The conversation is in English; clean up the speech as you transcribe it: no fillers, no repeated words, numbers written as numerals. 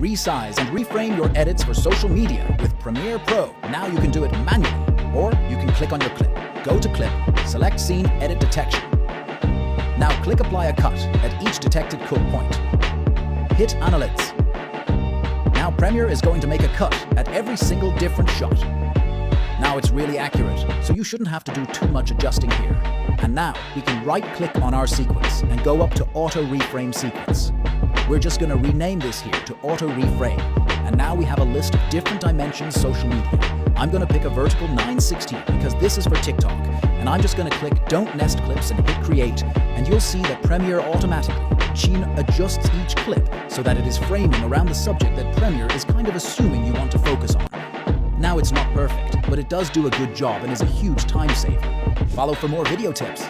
resize and reframe your edits for social media with Premiere Pro. Now you can do it manually, or you can click on your clip. Go to Clip, select Scene Edit Detection. Now click Apply a Cut at each detected cut point. Hit Analyze. Now Premiere is going to make a cut at every single different shot. Now it's really accurate, so you shouldn't have to do too much adjusting here. And now we can right-click on our sequence and go up to Auto Reframe Sequence. We're just going to rename this here to Auto Reframe. And now we have a list of different dimensions social media. I'm going to pick a vertical 916 because this is for TikTok. And I'm just going to click Don't Nest Clips and hit Create. And you'll see that Premiere automatically adjusts each clip so that it is framing around the subject that Premiere is kind of assuming you want to focus on. Now it's not perfect, but it does do a good job and is a huge time saver. Follow for more video tips.